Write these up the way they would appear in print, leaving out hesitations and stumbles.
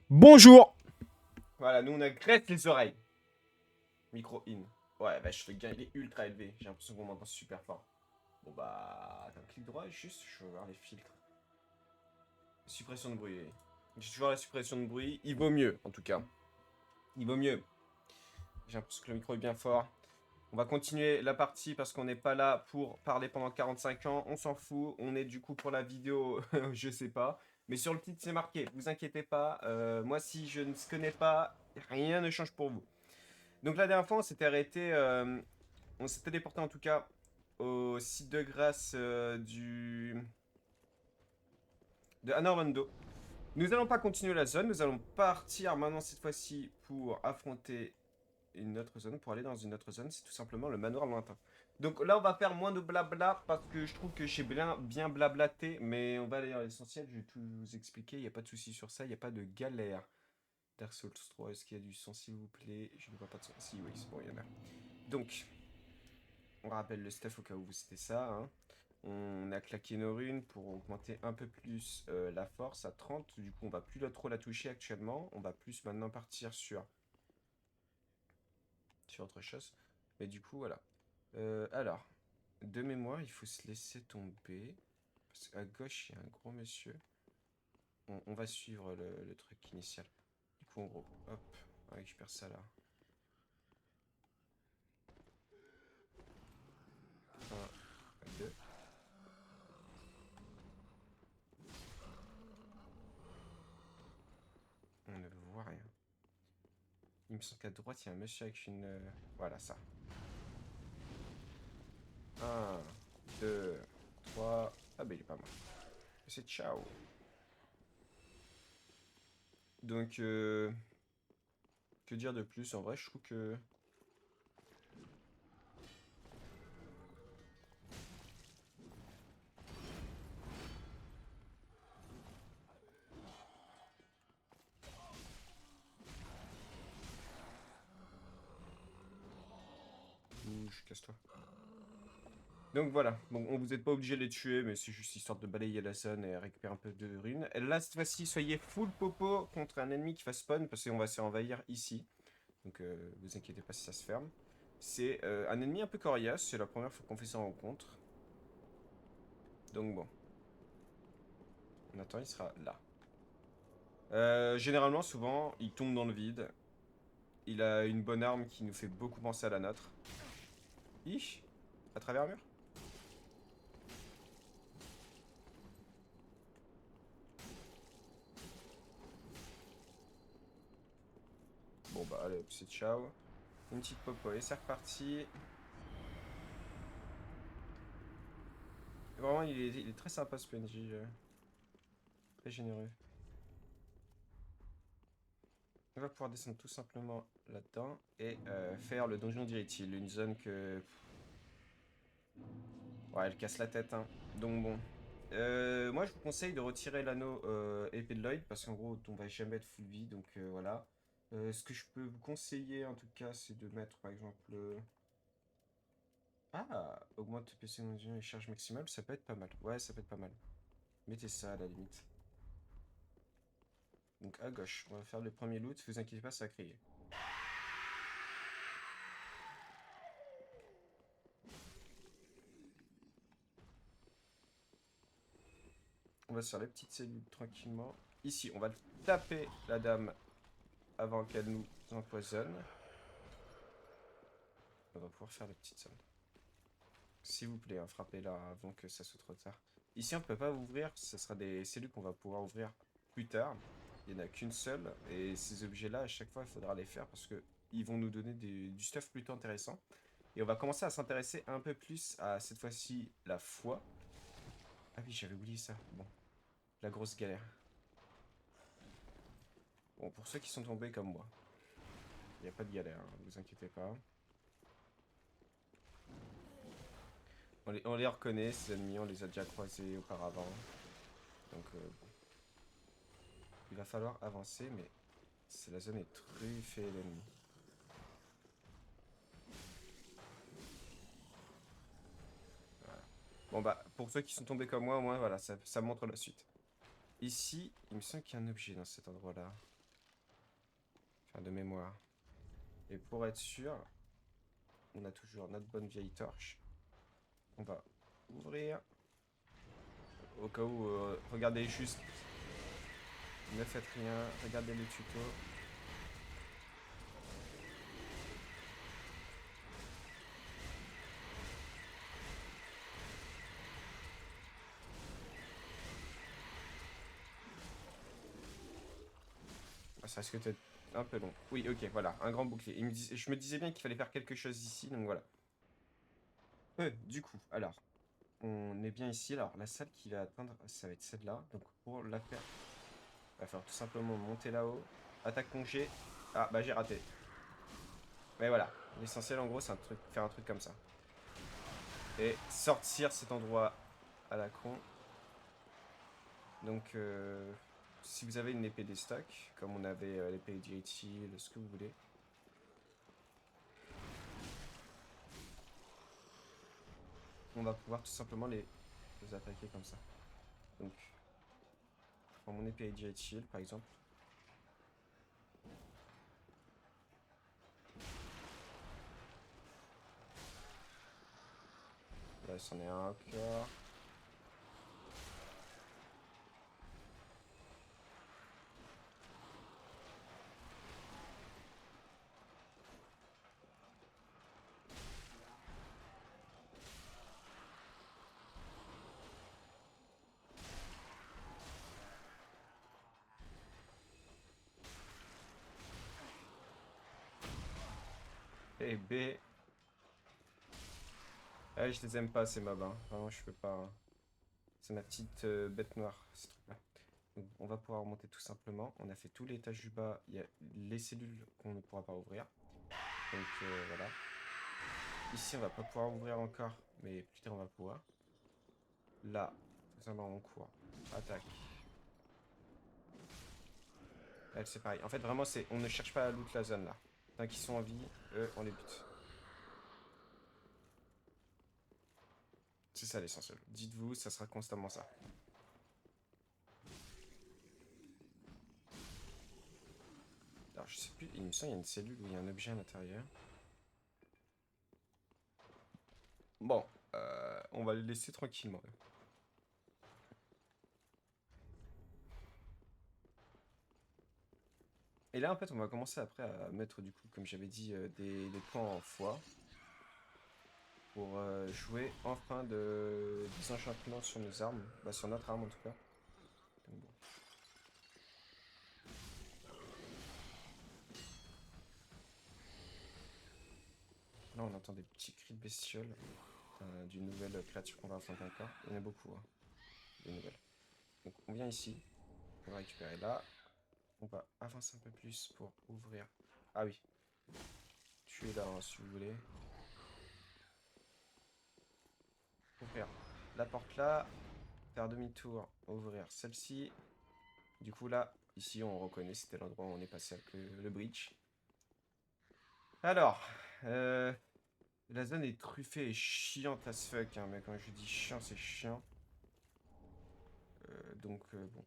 Bonjour. Voilà, nous on agresse les oreilles. Micro in. Ouais, bah le gain il est ultra élevé. J'ai l'impression qu'on m'entend super fort. Bon bah, attends, clic droit, juste, je vais voir les filtres. Suppression de bruit. J'ai toujours la suppression de bruit. Il vaut mieux, en tout cas. Il vaut mieux. J'ai l'impression que le micro est bien fort. On va continuer la partie parce qu'on n'est pas là pour parler pendant 45 ans. On s'en fout. On est du coup pour la vidéo, je sais pas. Mais sur le titre, c'est marqué. Vous inquiétez pas. Moi, si je ne connais pas, rien ne change pour vous. Donc la dernière fois, on s'était arrêté. On s'était déporté en tout cas au site de grâce de Anne Orlando. Nous n'allons pas continuer la zone. Nous allons partir maintenant cette fois-ci pour affronter une autre zone, pour aller dans une autre zone, c'est tout simplement le manoir lointain. Donc là, on va faire moins de blabla parce que je trouve que j'ai bien blablaté, mais on va aller à l'essentiel, je vais tout vous expliquer, il n'y a pas de souci sur ça, il n'y a pas de galère. Dark Souls 3, est-ce qu'il y a du son s'il vous plaît? Je ne vois pas de son. Si, oui, c'est bon, il y en a. Donc, on rappelle le stuff au cas où c'était ça. Hein. On a claqué nos runes pour augmenter un peu plus la force à 30. Du coup, on va plus trop la toucher actuellement. On va plus maintenant partir sur autre chose. Mais du coup, voilà. Alors, de mémoire, il faut se laisser tomber. Parce qu'à gauche, il y a un gros monsieur. On va suivre le truc initial. Du coup, en gros, hop, on récupère ça là. Un, deux. On ne voit rien. Il me semble qu'à droite, il y a un monsieur avec une... voilà, ça. Un, deux, trois. Ah bah il est pas mort. C'est ciao. Donc, que dire de plus? En vrai, je trouve que... Bouge, casse-toi. Donc voilà, bon, on vous êtes pas obligé de les tuer, mais c'est juste histoire de balayer la zone et récupérer un peu de runes. Et là, cette fois-ci, soyez full popo contre un ennemi qui va spawn, parce qu'on va se envahir ici. Donc vous inquiétez pas si ça se ferme. C'est un ennemi un peu coriace, c'est la première fois qu'on fait ça en rencontre. Donc bon, on attend, il sera là. Généralement, souvent, il tombe dans le vide. Il a une bonne arme qui nous fait beaucoup penser à la nôtre. Ih, à travers un mur. Bon bah allez, c'est ciao. Une petite popo et c'est reparti. Vraiment, il est très sympa ce PNJ. Très généreux. On va pouvoir descendre tout simplement là-dedans et faire le donjon d'Irithil. Une zone que... Ouais, elle casse la tête. Hein. Donc bon. Moi, je vous conseille de retirer l'anneau épée de Lloyd parce qu'en gros, on va jamais être full vie. Donc voilà. Ce que je peux vous conseiller en tout cas, c'est de mettre par exemple... Ah, augmente PC et charge maximale, ça peut être pas mal. Ouais, ça peut être pas mal. Mettez ça à la limite. Donc à gauche, on va faire le premier loot, vous inquiétez pas, ça va crier. On va se faire les petites cellules tranquillement. Ici, on va taper la dame avant qu'elle nous empoisonne. On va pouvoir faire les petites zones. S'il vous plaît, hein, frappez-la avant que ça soit trop tard. Ici, on ne peut pas ouvrir, ce sera des cellules qu'on va pouvoir ouvrir plus tard. Il n'y en a qu'une seule, et ces objets-là, à chaque fois, il faudra les faire parce que ils vont nous donner du stuff plutôt intéressant. Et on va commencer à s'intéresser un peu plus à, cette fois-ci, la foi. Ah oui, j'avais oublié ça. Bon, la grosse galère. Bon, pour ceux qui sont tombés comme moi, il n'y a pas de galère, hein, vous inquiétez pas. On les reconnaît, ces ennemis, on les a déjà croisés auparavant. Donc, bon. Il va falloir avancer, mais la zone est truffée d'ennemis. Voilà. Bon bah, pour ceux qui sont tombés comme moi, au moins, voilà, ça montre la suite. Ici, il me semble qu'il y a un objet dans cet endroit-là. Enfin, de mémoire. Et pour être sûr, on a toujours notre bonne vieille torche. On va ouvrir. Au cas où, regardez juste. Ne faites rien. Regardez le tuto. Ah, ça risque d'être un peu long. Oui, ok, voilà. Un grand bouclier. Je me disais bien qu'il fallait faire quelque chose ici, donc voilà. Du coup, alors. On est bien ici. Alors, la salle qui va atteindre, ça va être celle-là. Donc, pour la faire, il va falloir tout simplement monter là-haut. Attaque congé. Ah, bah j'ai raté. Mais voilà. L'essentiel, en gros, c'est faire un truc comme ça. Et sortir cet endroit à la con. Donc, si vous avez une épée des stocks, comme on avait l'épée d'Iriti, ce que vous voulez. On va pouvoir tout simplement les attaquer comme ça. Donc, je prends mon épée d'Iriti, par exemple. Là, c'en est un encore. Et B. Ah, je les aime pas ces mobs, hein. Vraiment, je peux pas. Hein. C'est ma petite bête noire, ce truc-là. Donc, on va pouvoir remonter tout simplement. On a fait tous les étages du bas. Il y a les cellules qu'on ne pourra pas ouvrir. Donc voilà. Ici, on va pas pouvoir ouvrir encore, mais plus tard, on va pouvoir. Là, tout simplement, on court. Attaque. Elle, c'est pareil. En fait, vraiment, on ne cherche pas à loot la zone là. Tant qu'ils sont en vie, eux, on les bute. C'est ça l'essentiel. Dites-vous, ça sera constamment ça. Alors, je sais plus, il me semble qu'il y a une cellule où il y a un objet à l'intérieur. Bon, on va le laisser tranquillement. Et là, en fait, on va commencer après à mettre, du coup, comme j'avais dit, des points en foi. Pour jouer enfin des enchantements sur nos armes. Bah, sur notre arme, en tout cas. Donc, bon. Là, on entend des petits cris de bestioles d'une nouvelle créature qu'on va affronter encore. Il y en a beaucoup, hein, des nouvelles. Donc, on vient ici. On va récupérer là. On va avancer un peu plus pour ouvrir. Ah oui. Tu es là, hein, si vous voulez. Ouvrir la porte là. Faire demi-tour. Ouvrir celle-ci. Du coup, là, ici, on reconnaît, c'était l'endroit où on est passé avec le bridge. Alors, la zone est truffée et chiante as fuck, hein, mais quand je dis chiant, c'est chiant. Donc, bon.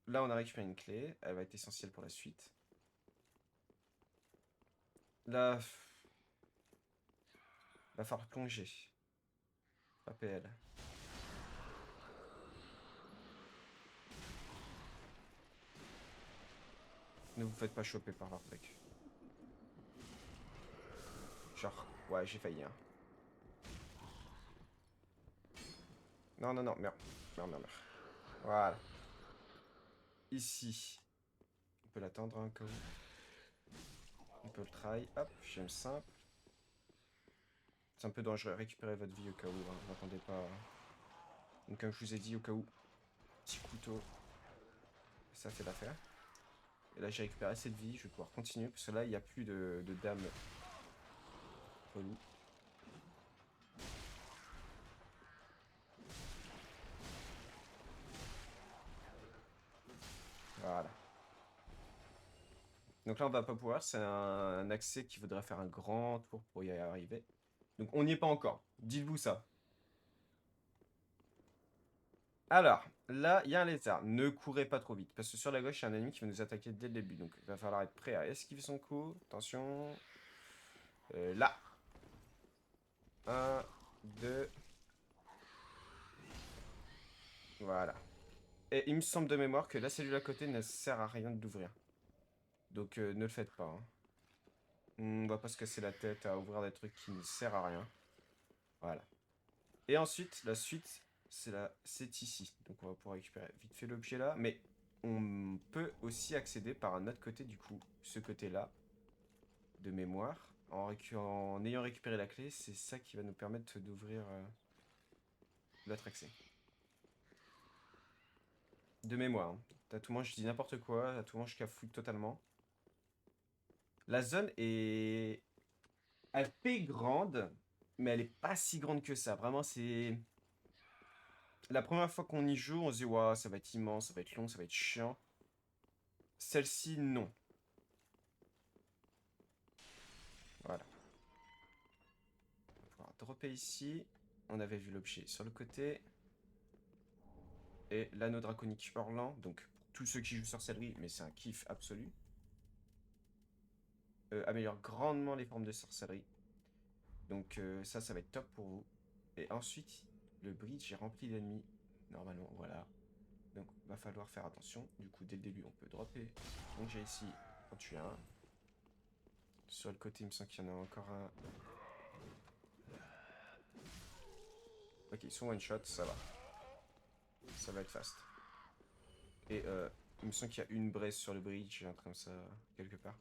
Là, on a récupéré une clé. Elle va être essentielle pour la suite. Là, va falloir plonger. APL. Ne vous faites pas choper par leur truc. Genre, ouais, j'ai failli, hein. Non, non, non, merde. Merde, merde, merde. Voilà. Ici. On peut l'attendre un cas où. On peut le try. Hop, j'aime simple. C'est un peu dangereux. Récupérez votre vie au cas où. Hein. Vous n'attendez pas. Donc, comme je vous ai dit, au cas où. Petit couteau. Ça fait l'affaire. Et là, j'ai récupéré assez de vie. Je vais pouvoir continuer. Parce que là, il n'y a plus de dames relou. Voilà. Donc là, on va pas pouvoir. C'est un accès qui voudrait faire un grand tour pour y arriver. Donc, on n'y est pas encore. Dites-vous ça. Alors, là, il y a un lézard. Ne courez pas trop vite. Parce que sur la gauche, il y a un ennemi qui va nous attaquer dès le début. Donc, il va falloir être prêt à esquiver son coup. Attention. Là. 1, 2. Voilà. Et il me semble de mémoire que la cellule à côté ne sert à rien de l'ouvrir. Donc, ne le faites pas. Hein. On va pas se casser la tête à ouvrir des trucs qui ne servent à rien. Voilà. Et ensuite, la suite, c'est ici. Donc on va pouvoir récupérer vite fait l'objet là. Mais on peut aussi accéder par un autre côté, du coup, ce côté-là, de mémoire. En ayant récupéré la clé, c'est ça qui va nous permettre d'ouvrir l'autre accès. De mémoire. Hein. À tout moment, je dis n'importe quoi. À tout moment, je cafouille totalement. La zone est... Elle fait grande, mais elle est pas si grande que ça. Vraiment, c'est... La première fois qu'on y joue, on se dit, waouh, ça va être immense, ça va être long, ça va être chiant. Celle-ci, non. Voilà. On va pouvoir dropper ici. On avait vu l'objet sur le côté. Et l'anneau draconique hurlant. Donc, pour tous ceux qui jouent sorcellerie, mais c'est un kiff absolu. Améliore grandement les formes de sorcellerie. Donc, ça va être top pour vous. Et ensuite, le bridge est rempli d'ennemis. Normalement, voilà. Donc, va falloir faire attention. Du coup, dès le début, on peut dropper. Donc, j'ai ici, en tuer un. Sur le côté, il me semble qu'il y en a encore un. Ok, ils sont one shot, ça va. Ça va être fast. Et il me semble qu'il y a une braise sur le bridge, un truc comme ça, quelque part.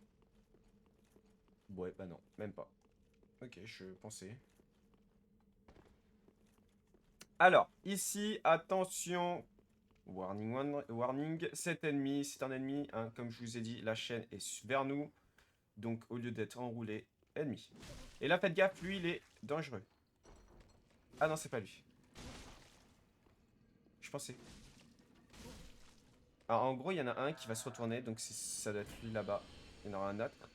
Ouais, bah non, même pas. Ok, je pensais. Alors, ici, attention. Warning, warning, cet ennemi, c'est un ennemi, hein, comme je vous ai dit, la chaîne est vers nous. Donc, au lieu d'être enroulé, ennemi. Et là, faites gaffe, lui, il est dangereux. Ah non, c'est pas lui. Je pensais. Alors, en gros, il y en a un qui va se retourner, donc ça doit être lui là-bas. Il y en aura un autre.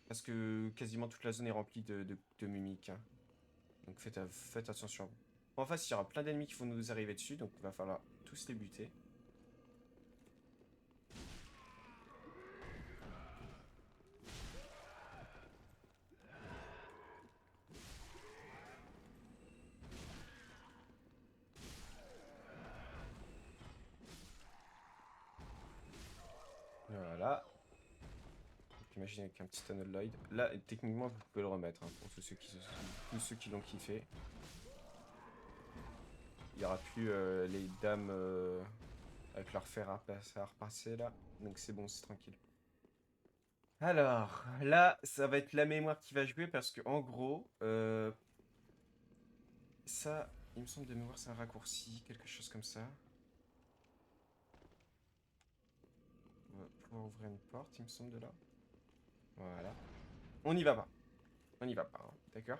Parce que quasiment toute la zone est remplie de mimiques. Hein. Donc faites attention. En face, il y aura plein d'ennemis qui vont nous arriver dessus, donc il va falloir tous les buter. Voilà. Donc, imaginez avec un petit tunnel Lloyd. Là, techniquement, vous pouvez le remettre, hein, pour tous ceux qui l'ont kiffé. Il n'y aura plus les dames avec leur fer à repasser là. Donc c'est bon, c'est tranquille. Alors, là, ça va être la mémoire qui va jouer parce que en gros, ça, il me semble de mémoire, c'est un raccourci, quelque chose comme ça. On va pouvoir ouvrir une porte, il me semble, de là. Voilà. On n'y va pas. On n'y va pas, hein, d'accord?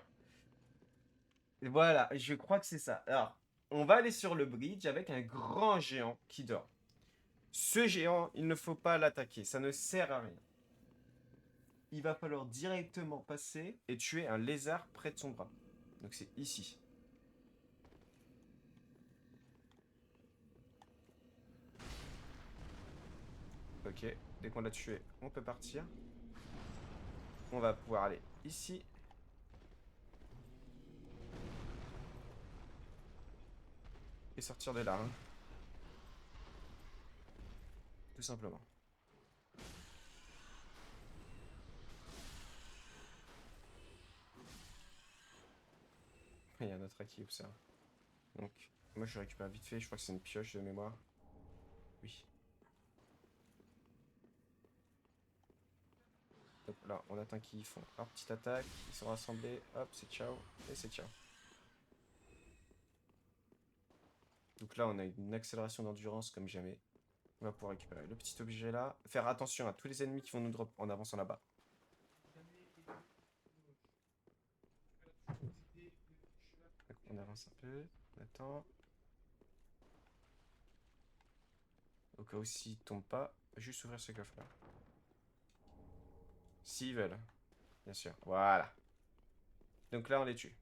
Voilà, je crois que c'est ça. Alors, on va aller sur le bridge avec un grand géant qui dort. Ce géant, il ne faut pas l'attaquer, ça ne sert à rien. Il va falloir directement passer et tuer un lézard près de son bras. Donc c'est ici. Ok, dès qu'on l'a tué, on peut partir. On va pouvoir aller ici. Et sortir de là, hein. Tout simplement. Il y a un autre qui observe. Donc, moi je récupère vite fait, je crois que c'est une pioche de mémoire. Oui. Donc là, on attend qu'ils font leur petite attaque, ils sont rassemblés, hop, c'est ciao, et c'est ciao. Donc là, on a une accélération d'endurance comme jamais. On va pouvoir récupérer le petit objet là. Faire attention à tous les ennemis qui vont nous drop en avançant là-bas. Donc on avance un peu, on attend. Au cas où s'ils tombent pas, juste ouvrir ce coffre là. S'ils veulent, bien sûr. Voilà. Donc là, on les tue.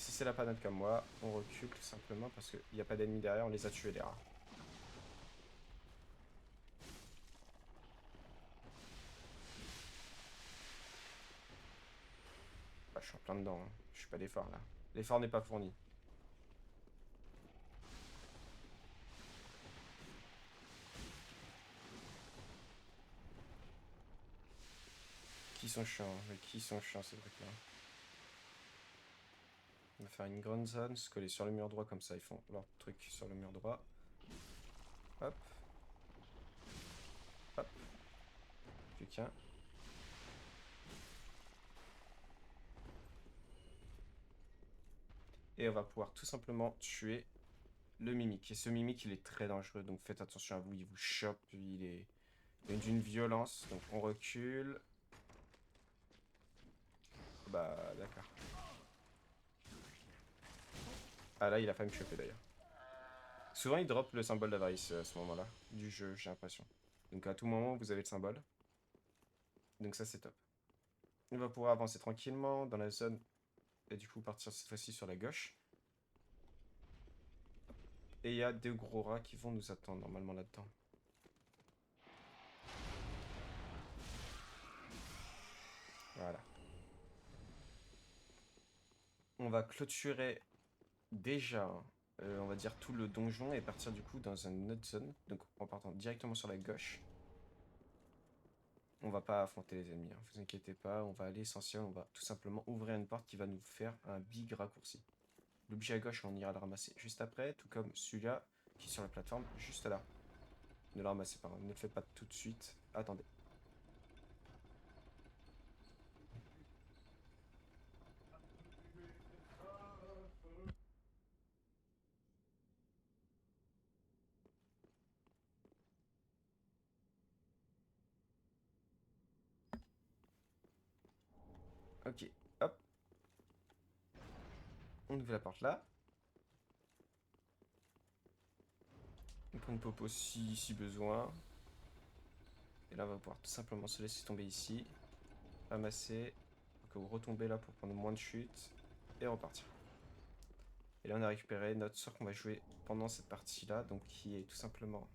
si c'est la panade comme moi, on recule tout simplement parce qu'il n'y a pas d'ennemis derrière, on les a tués les rats. Bah, je suis en plein dedans, hein. Je suis pas d'effort là. L'effort n'est pas fourni. Qui sont chiants, mais qui sont chiants ces trucs là. On va faire une grande zone, se coller sur le mur droit comme ça, ils font leur truc sur le mur droit. Hop. Hop. Plus qu'un. Et on va pouvoir tout simplement tuer le mimique. Et ce mimique, il est très dangereux, donc faites attention à vous, il vous chope, il est d'une violence. Donc on recule. Bah d'accord. Ah là, il a failli me choper d'ailleurs. Souvent, il drop le symbole d'avarice à ce moment-là du jeu, j'ai l'impression. Donc à tout moment, vous avez le symbole. Donc ça, c'est top. On va pouvoir avancer tranquillement dans la zone et du coup partir cette fois-ci sur la gauche. Et il y a des gros rats qui vont nous attendre normalement là-dedans. Voilà. On va clôturer déjà, on va dire, tout le donjon et partir du coup dans une autre zone. Donc en partant directement sur la gauche. On va pas affronter les ennemis, hein, vous inquiétez pas, on va aller essentiel, on va tout simplement ouvrir une porte qui va nous faire un big raccourci. L'objet à gauche, on ira le ramasser juste après, tout comme celui-là qui est sur la plateforme juste là. Ne le ramassez pas, hein, ne le faites pas tout de suite, attendez. Ok, hop. On ouvre la porte là. On prend une popo si besoin. Et là, on va pouvoir tout simplement se laisser tomber ici. Ramasser. Donc, vous retombez là pour prendre moins de chutes. Et repartir. Et là, on a récupéré notre sort qu'on va jouer pendant cette partie-là. Donc, qui est tout simplement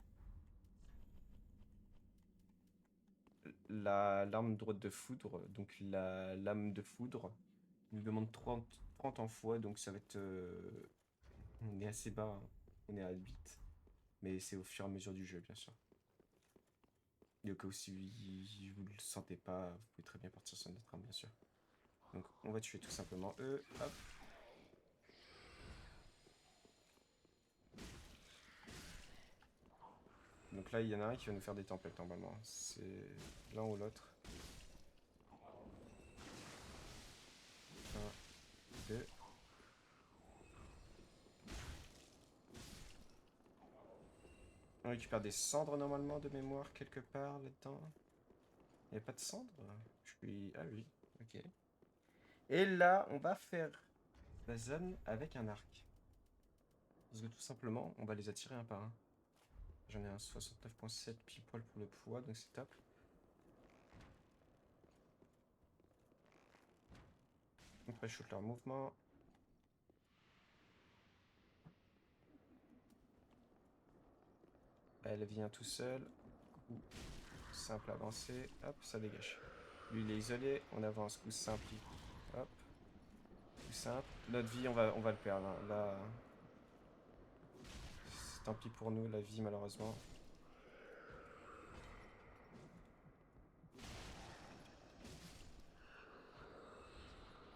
l'arme droite de foudre. Donc, la lame de foudre. Il nous demande 30 en fois. Donc, ça va être... on est assez bas, hein. On est à 8. Mais c'est au fur et à mesure du jeu, bien sûr. Et au cas où si vous ne le sentez pas, vous pouvez très bien partir sur notre arme, bien sûr. Donc on va tuer tout simplement eux. Hop. Donc là, il y en a un qui va nous faire des tempêtes normalement. C'est l'un ou l'autre. 1, 2. On récupère des cendres normalement de mémoire quelque part là-dedans. Il n'y a pas de cendres? Je suis... Ah oui, ok. Et là, on va faire la zone avec un arc. Parce que tout simplement, on va les attirer un par un. J'en ai un 69,7 pile poil pour le poids, donc c'est top. On peut shoot leur mouvement. Elle vient tout seul. Coup simple avancé. Hop, ça dégage. Lui, il est isolé. On avance. Coup simple. Hop. Coup simple. Notre vie, on va le perdre, hein. Là, tant pis pour nous, la vie, malheureusement.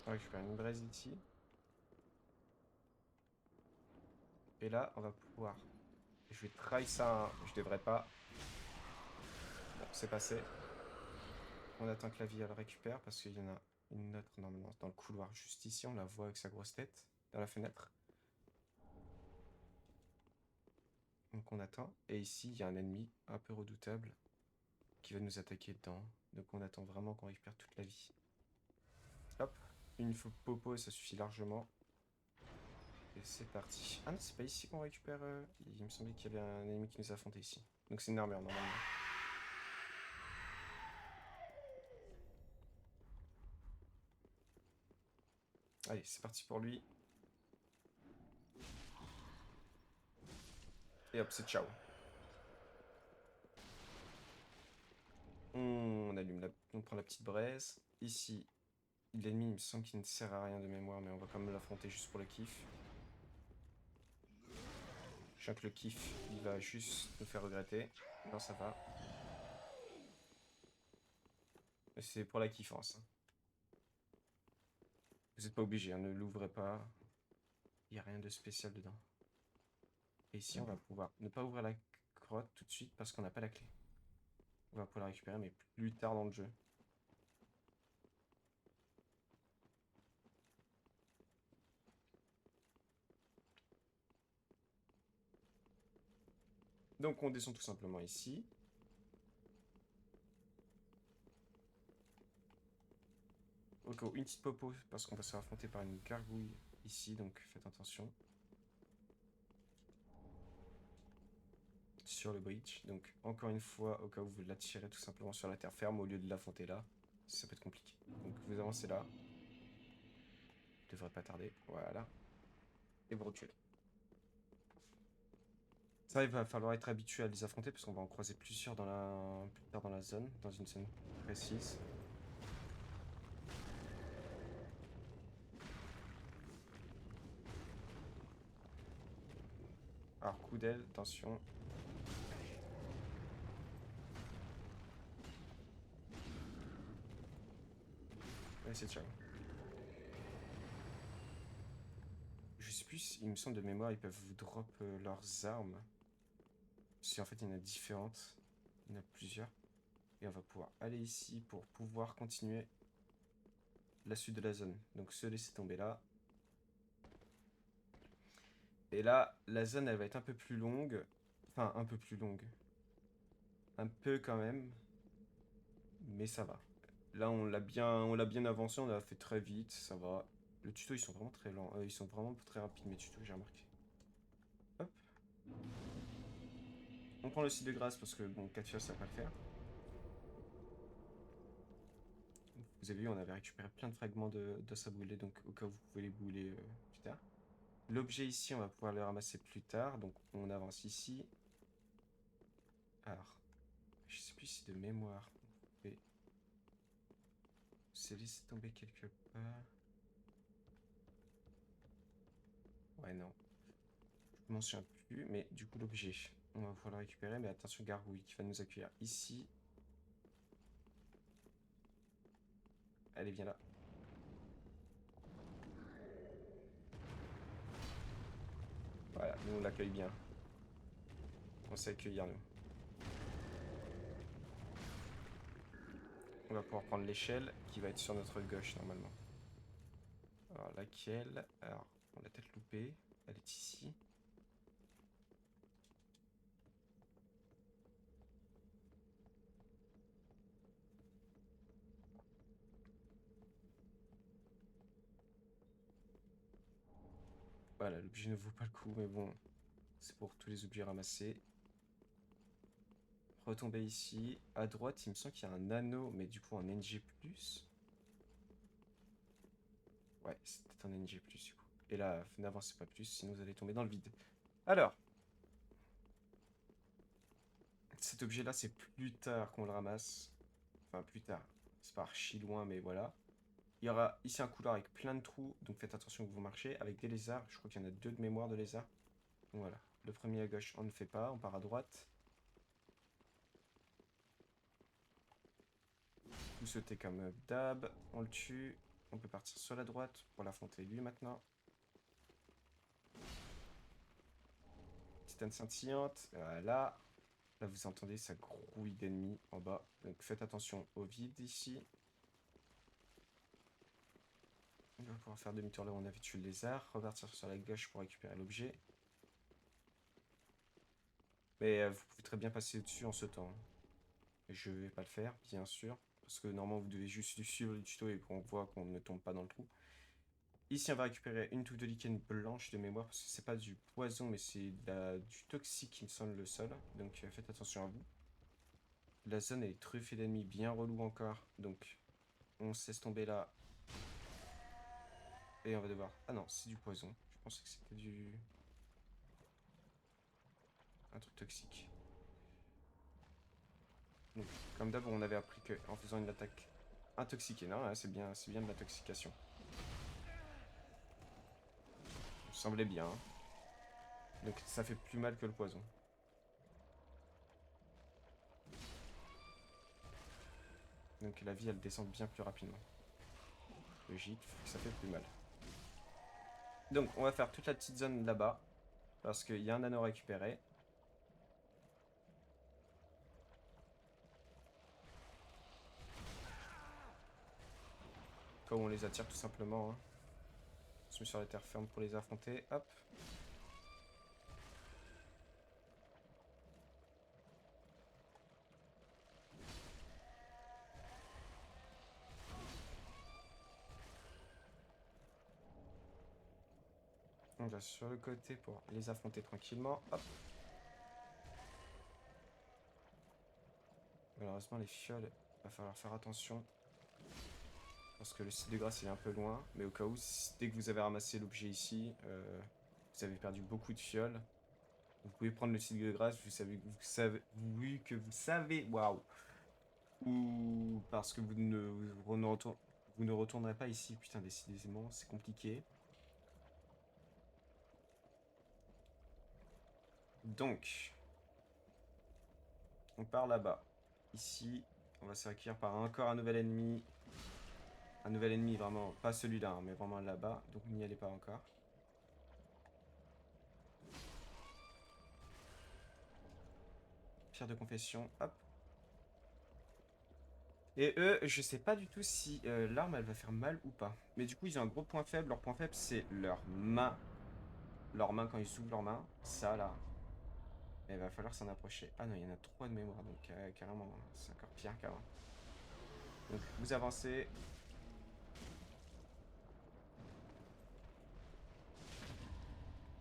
On récupère une braise ici. Et là, on va pouvoir... Je vais try ça, hein. Je devrais pas. Bon, c'est passé. On attend que la vie, elle récupère parce qu'il y en a une autre, normalement, dans le couloir juste ici. On la voit avec sa grosse tête dans la fenêtre. Donc on attend. Et ici, il y a un ennemi un peu redoutable qui va nous attaquer dedans. Donc on attend vraiment qu'on récupère toute la vie. Hop, une fois popo, ça suffit largement. Et c'est parti. Ah non, c'est pas ici qu'on récupère... Il me semblait qu'il y avait un ennemi qui nous affrontait ici. Donc c'est une armure normalement. Allez, c'est parti pour lui. Et hop, c'est ciao. On allume on prend la petite braise. Ici, l'ennemi, il me semble qu'il ne sert à rien de mémoire, mais on va quand même l'affronter juste pour le kiff. Je sens que le kiff, il va juste nous faire regretter. Non, ça va. C'est pour la kiffance. Hein. Vous n'êtes pas obligé, hein, ne l'ouvrez pas. Il n'y a rien de spécial dedans. Et ici, on va pouvoir ne pas ouvrir la grotte tout de suite parce qu'on n'a pas la clé. On va pouvoir la récupérer, mais plus tard dans le jeu. Donc on descend tout simplement ici. Ok, une petite popo parce qu'on va se faire affronter par une gargouille ici, donc faites attention. Sur le bridge. Donc encore une fois, au cas où vous l'attirez tout simplement sur la terre ferme au lieu de l'affronter là, ça peut être compliqué. Donc vous avancez là. Devrait pas tarder. Voilà. Et vous reculez. Ça, il va falloir être habitué à les affronter parce qu'on va en croiser plusieurs plus tard dans la zone, dans une zone précise. Alors coup d'aile, attention. Et c'est ciao. Je sais plus, il me semble de mémoire, ils peuvent vous drop leurs armes. Si en fait il y en a différentes. Il y en a plusieurs. Et on va pouvoir aller ici pour pouvoir continuer la suite de la zone. Donc se laisser tomber là. Et là, la zone elle va être un peu plus longue. Enfin, un peu plus longue. Un peu quand même. Mais ça va. Là, on l'a bien avancé, on l'a fait très vite, ça va. Le tuto, ils sont vraiment très lents. Ils sont vraiment très rapides, mes tutos, j'ai remarqué. Hop. On prend le site de grâce parce que, bon, 4 ça va pas le faire. Vous avez vu, on avait récupéré plein de fragments de à brûler, donc au cas où vous pouvez les brûler plus tard. L'objet ici, on va pouvoir le ramasser plus tard, donc on avance ici. Alors, je sais plus si de mémoire, on pouvait se laisser tomber quelque part. Ouais, non. Je m'en souviens plus, mais du coup, l'objet, on va pouvoir le récupérer, mais attention, gargouille qui va nous accueillir ici. Allez, viens là. Voilà, nous on l'accueille bien. On sait accueillir nous. On va pouvoir prendre l'échelle qui va être sur notre gauche normalement. Alors laquelle? Alors, on l'a peut-être loupée. Elle est ici. Voilà, l'objet ne vaut pas le coup, mais bon, c'est pour tous les objets ramassés. Retomber ici. À droite, il me semble qu'il y a un anneau, mais du coup en NG+. Ouais, c'est peut-être un NG+, du coup. Et là, n'avancez pas plus, sinon vous allez tomber dans le vide. Alors, cet objet-là, c'est plus tard qu'on le ramasse. Enfin, plus tard. C'est pas archi loin, mais voilà. Il y aura ici un couloir avec plein de trous, donc faites attention que vous marchez, avec des lézards. Je crois qu'il y en a 2 de mémoire de lézards. Donc voilà. Le premier à gauche, on ne fait pas, on part à droite. Vous sautez comme d'hab, on le tue. On peut partir sur la droite pour l'affronter lui maintenant. Titane scintillante, voilà. Là vous entendez sa grouille d'ennemis en bas. Donc faites attention au vide ici. On va pouvoir faire demi-tour là où on avait tué le lézard. Repartir sur la gauche pour récupérer l'objet. Mais vous pouvez très bien passer au-dessus en sautant. Je vais pas le faire, bien sûr. Parce que normalement, vous devez juste suivre le tuto et qu'on voit qu'on ne tombe pas dans le trou. Ici, on va récupérer une touffe de lichen blanche de mémoire. Parce que c'est pas du poison, mais c'est du toxique qui me semble le sol. Donc faites attention à vous. La zone est truffée d'ennemis bien relous encore. Donc on se laisse tomber là. Et on va devoir... Ah non, c'est du poison. Je pensais que c'était du... un truc toxique. Donc, comme d'hab, on avait appris qu'en faisant une attaque intoxiquée, non, c'est bien de l'intoxication. Ça semblait bien. Hein. Donc ça fait plus mal que le poison. Donc la vie, elle descend bien plus rapidement. Logique, ça fait plus mal. Donc on va faire toute la petite zone là-bas. Parce qu'il y a un anneau récupéré. Comme on les attire tout simplement. Hein. On se met sur la terre ferme pour les affronter. Hop. On va sur le côté pour les affronter tranquillement. Hop. Malheureusement, les fioles, il va falloir faire attention. Parce que le site de grâce il est un peu loin. Mais au cas où, dès que vous avez ramassé l'objet ici, vous avez perdu beaucoup de fioles. Vous pouvez prendre le site de grâce, vu que vous savez, waouh. Ou parce que vous ne retournerez pas ici. Putain, décidément, c'est compliqué. Donc, on part là-bas. Ici, on va se recueillir par encore un nouvel ennemi. Un nouvel ennemi, vraiment, pas celui-là, hein, mais vraiment là-bas. Donc n'y allez pas encore. Pierre de confession, hop. Et eux, je sais pas du tout si l'arme, elle va faire mal ou pas. Mais du coup, ils ont un gros point faible. Leur point faible, c'est leur main. Leur main, quand ils ouvrent leur main. Ça, là. Et il va falloir s'en approcher. Ah non, il y en a 3 de mémoire, donc carrément, c'est encore pire qu'avant. Donc, vous avancez.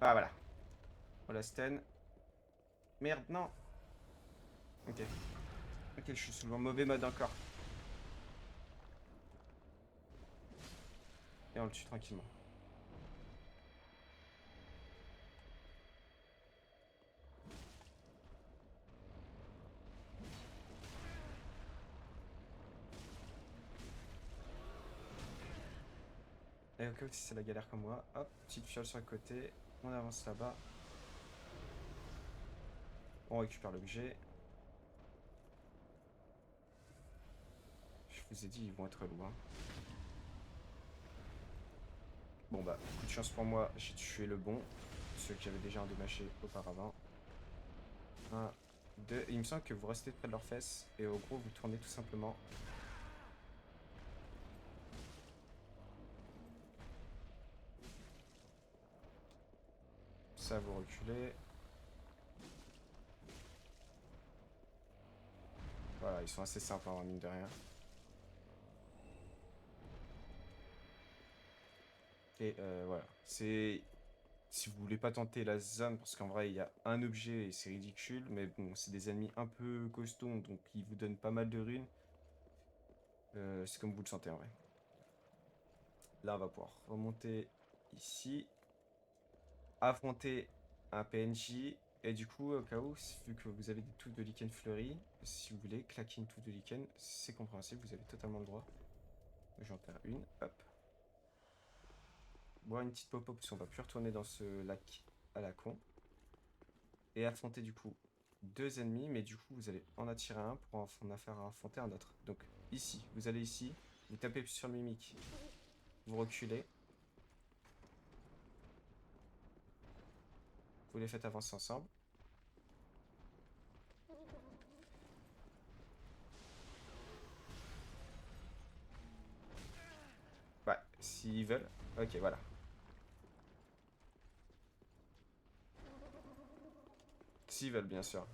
Ah, voilà. Voilà, Sten. Merde, non. Ok. Ok, je suis sous le mauvais mode encore. Et on le tue tranquillement. Et au cas où si c'est la galère comme moi, hop, petite fiole sur le côté. On avance là-bas. On récupère l'objet. Je vous ai dit, ils vont être loin. Bon bah, coup de chance pour moi, j'ai tué le bon. Ceux que j'avais déjà endommagé auparavant. 1, 2. Il me semble que vous restez près de leurs fesses. Et au gros, vous tournez tout simplement. Ça, vous reculez. Voilà, ils sont assez simples, hein, mine de rien. Et voilà. C'est... Si vous voulez pas tenter la zone, parce qu'en vrai, il y a un objet et c'est ridicule. Mais bon, c'est des ennemis un peu costauds, donc ils vous donnent pas mal de runes. C'est comme vous le sentez en vrai. Là, on va pouvoir remonter ici. Affronter un PNJ. Et du coup, au cas où, vu que vous avez des touffes de lichen fleuries, si vous voulez claquer une touffe de lichen, c'est compréhensible, vous avez totalement le droit. J'en perds une, hop. Boire une petite pop-up parce qu'on va plus retourner dans ce lac à la con. Et affronter du coup 2 ennemis, mais du coup vous allez en attirer un pour en faire affronter un autre. Donc ici, vous allez ici, vous tapez sur le mimique, vous reculez, vous les faites avancer ensemble. Ouais, s'ils veulent. Ok, voilà. S'ils veulent, bien sûr.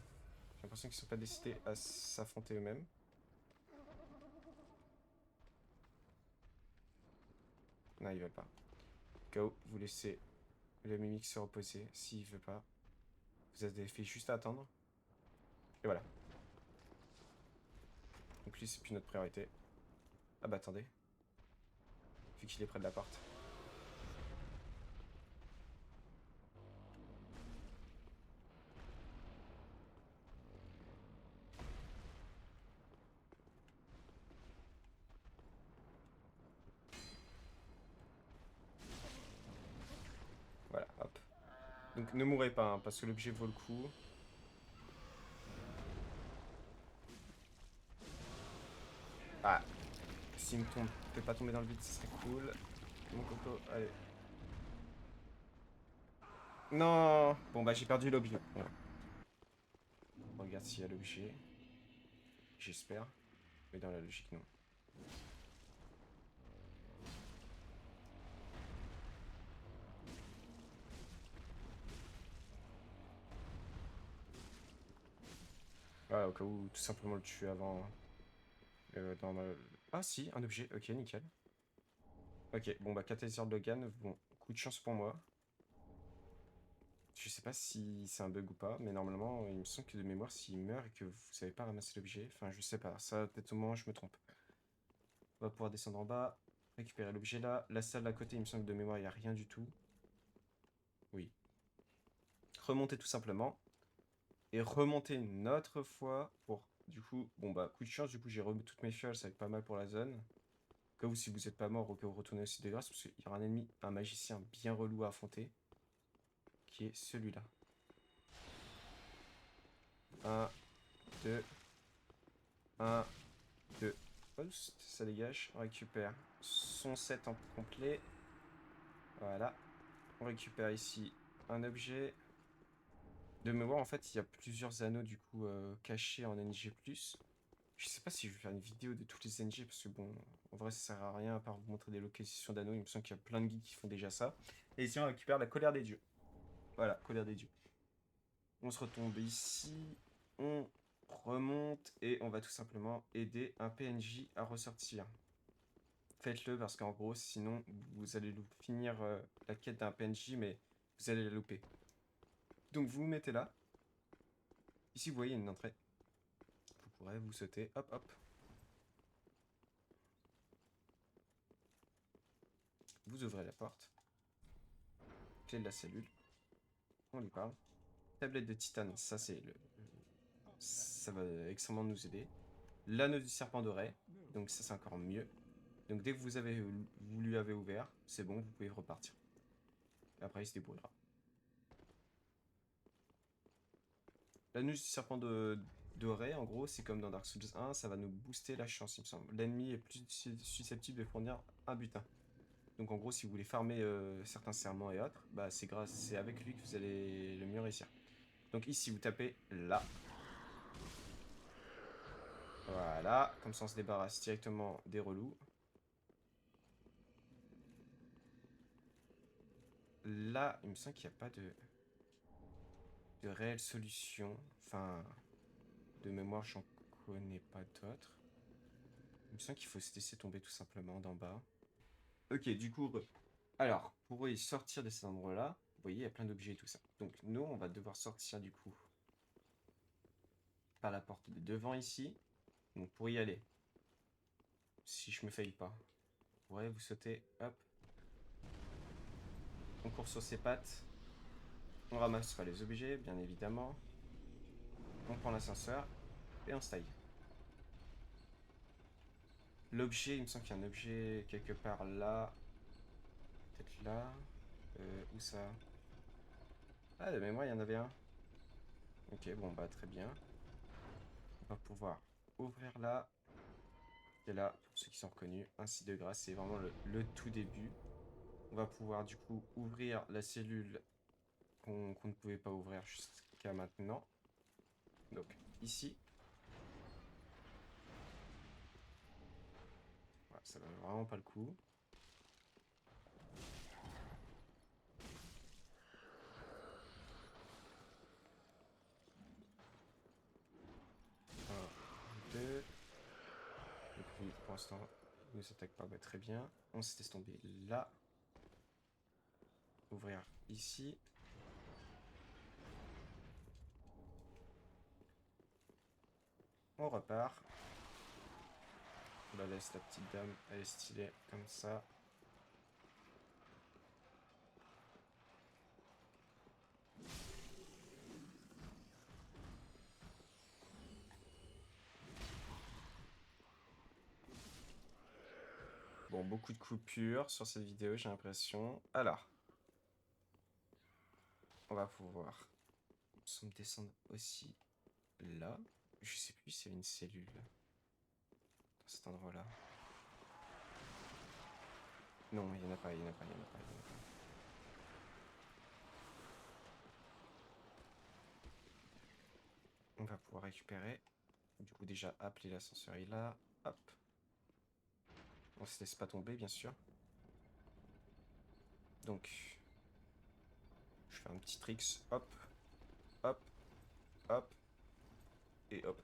J'ai l'impression qu'ils sont pas décidés à s'affronter eux-mêmes. Non, ils veulent pas. KO, vous laissez le mimique se reposer. S'il veut pas, vous avez fait juste attendre. Et voilà. Donc lui, c'est plus notre priorité. Ah bah attendez. Vu qu'il est près de la porte. Donc ne mourrez pas, hein, parce que l'objet vaut le coup. Ah, s'il me tombe, peut pas tomber dans le vide, ce serait cool. Mon coco, allez. Non. Bon bah j'ai perdu l'objet. Voilà. On regarde s'il y a l'objet. J'espère. Mais dans la logique, non. Ouais, au cas où, tout simplement le tuer avant. Dans ma... Ah si, un objet. Ok, nickel. Ok, bon bah catalyseur de Logan. Bon, coup de chance pour moi. Je sais pas si c'est un bug ou pas, mais normalement, il me semble que de mémoire, s'il meurt et que vous savez pas ramasser l'objet, enfin, je sais pas, ça, peut-être au moment où je me trompe. On va pouvoir descendre en bas, récupérer l'objet là. La salle à côté, il me semble que de mémoire, il n'y a rien du tout. Oui. Remonter tout simplement. Et remonter une autre fois pour, du coup, bon bah, coup de chance, du coup, j'ai remis toutes mes fioles, ça va être pas mal pour la zone. Au cas où, si vous êtes pas mort, au cas où, retournez aussi de grâce, parce qu'il y aura un ennemi, un magicien bien relou à affronter, qui est celui-là. 1, 2, 1, 2. Oups, ça dégage. On récupère son set en complet. Voilà. On récupère ici un objet. De mémoire, en fait, il y a plusieurs anneaux du coup cachés en NG+. Je sais pas si je vais faire une vidéo de tous les NG parce que bon, en vrai, ça sert à rien à part vous montrer des localisations d'anneaux. Il me semble qu'il y a plein de guides qui font déjà ça. Et ici, on récupère la colère des dieux. Voilà, colère des dieux. On se retombe ici. On remonte et on va tout simplement aider un PNJ à ressortir. Faites-le parce qu'en gros, sinon, vous allez finir la quête d'un PNJ, mais vous allez la louper. Donc, vous vous mettez là. Ici, vous voyez une entrée. Vous pourrez vous sauter. Hop, hop. Vous ouvrez la porte. Clé de la cellule. On lui parle. Tablette de titane, ça c'est le... Ça va extrêmement nous aider. L'anneau du serpent doré. Donc ça c'est encore mieux. Donc dès que vous lui avez ouvert, c'est bon, vous pouvez repartir. Après il se débrouillera. L'anneau du serpent doré, en gros, c'est comme dans Dark Souls 1, ça va nous booster la chance, il me semble. L'ennemi est plus susceptible de fournir un butin. Donc en gros, si vous voulez farmer certains serments et autres, bah c'est avec lui que vous allez le mieux réussir. Donc ici, vous tapez là. Voilà, comme ça on se débarrasse directement des relous. Là, il me semble qu'il n'y a pas de réelle solution. Enfin, de mémoire, j'en connais pas d'autres. Il me semble qu'il faut se laisser tomber tout simplement d'en bas. Ok, du coup, alors, pour y sortir de cet endroit-là, vous voyez, il y a plein d'objets et tout ça. Donc nous, on va devoir sortir du coup par la porte de devant ici. Donc pour y aller, si je me faille pas, vous pourrez vous sauter, hop. On court sur ses pattes. On ramassera les objets, bien évidemment. On prend l'ascenseur et on se taille. L'objet, il me semble qu'il y a un objet quelque part là. Peut-être là. Où ça? Ah, de mémoire, il y en avait un. Ok, bon, bah, très bien. On va pouvoir ouvrir là. Et là, pour ceux qui sont reconnus, ainsi de grâce, c'est vraiment le tout début. On va pouvoir, du coup, ouvrir la cellule qu'on ne pouvait pas ouvrir jusqu'à maintenant. Donc, ici. Voilà, ça va vraiment pas le coup. Un, deux. Donc lui, pour l'instant, il ne s'attaque pas, bah, très bien. On se laisse tomber là. Ouvrir ici. On repart. On la laisse, la petite dame. Elle est stylée comme ça. Bon, beaucoup de coupures sur cette vidéo, j'ai l'impression. Alors. On va pouvoir me descendre aussi là. Je sais plus s'il y a une cellule dans cet endroit-là. Non, il n'y en a pas, il n'y en a pas, il n'y en a pas, il n'y en a pas. On va pouvoir récupérer. Du coup, déjà, appeler l'ascenseur est là. Hop. On se laisse pas tomber, bien sûr. Donc, je fais un petit tricks. Hop. Hop. Hop. Et hop.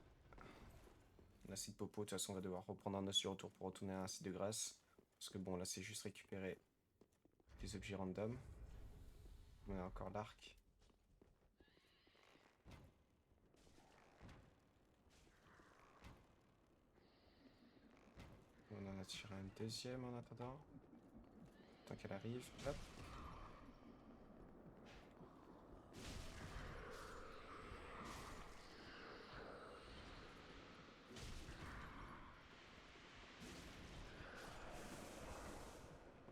Un acide popo. De toute façon, on va devoir reprendre un os sur retour pour retourner à un acide de grâce. Parce que bon, là, c'est juste récupérer des objets random. On a encore l'arc. On en a tiré un deuxième en attendant. Tant qu'elle arrive. Hop.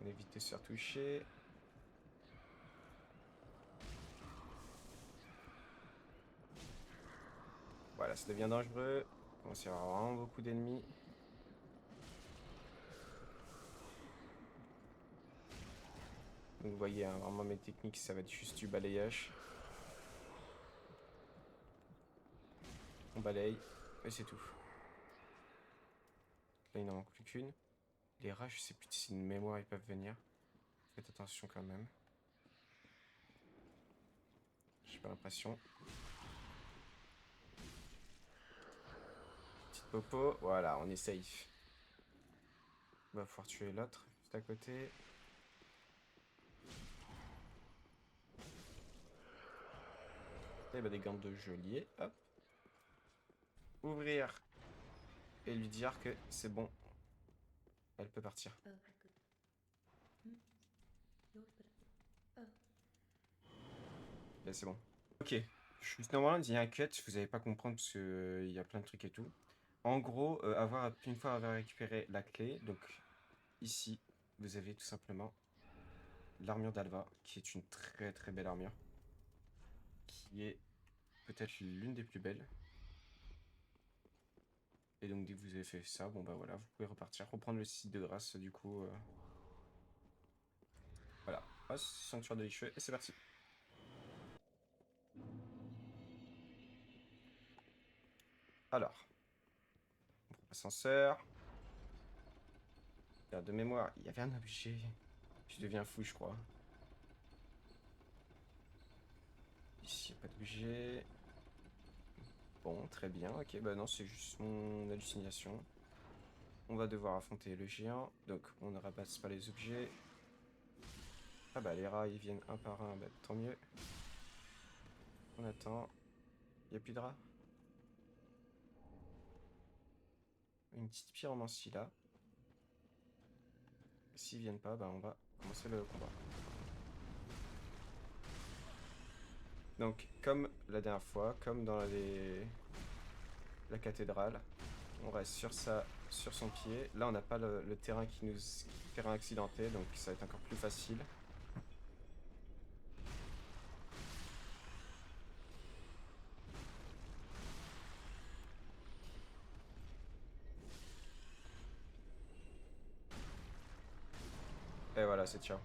On évite de se faire toucher. Voilà, ça devient dangereux. On commence à y avoir vraiment beaucoup d'ennemis. Donc vous voyez, hein, vraiment mes techniques, ça va être juste du balayage. On balaye, et c'est tout. Là, il n'en manque plus qu'une. Les rats, je sais plus si c'est une mémoire, ils peuvent venir. Faites attention quand même. J'ai pas l'impression. Petite popo, voilà, on est safe. On va pouvoir tuer l'autre, juste à côté. Là, il y a des gants de geôlier, hop. Ouvrir. Et lui dire que c'est bon. Elle peut partir. Là, c'est bon. Ok. Juste normalement, il y a un cut, vous n'allez pas comprendre parce qu'il y a plein de trucs et tout. En gros, une fois avoir récupéré la clé, donc ici, vous avez tout simplement l'armure d'Alva, qui est une très très belle armure. Qui est peut-être l'une des plus belles. Et donc dès que vous avez fait ça, bon bah voilà, vous pouvez repartir, reprendre le site de grâce du coup. Voilà, hop, sanctuaire de l'Icheux, et c'est parti. Alors, on prend l'ascenseur. De mémoire, il y avait un objet. Je deviens fou, je crois. Ici, il n'y a pas d'objet. Bon, très bien. Ok, bah non, c'est juste mon hallucination. On va devoir affronter le géant. Donc, on ne ramasse pas les objets. Ah bah, les rats, ils viennent un par un. Bah, tant mieux. On attend. Il n'y a plus de rats. Une petite pyromancie là. S'ils viennent pas, bah, on va commencer le combat. Donc, comme la dernière fois, comme dans la cathédrale, on reste sur son pied. Là, on n'a pas le terrain terrain accidenté, donc ça va être encore plus facile. Et voilà, c'est ciao.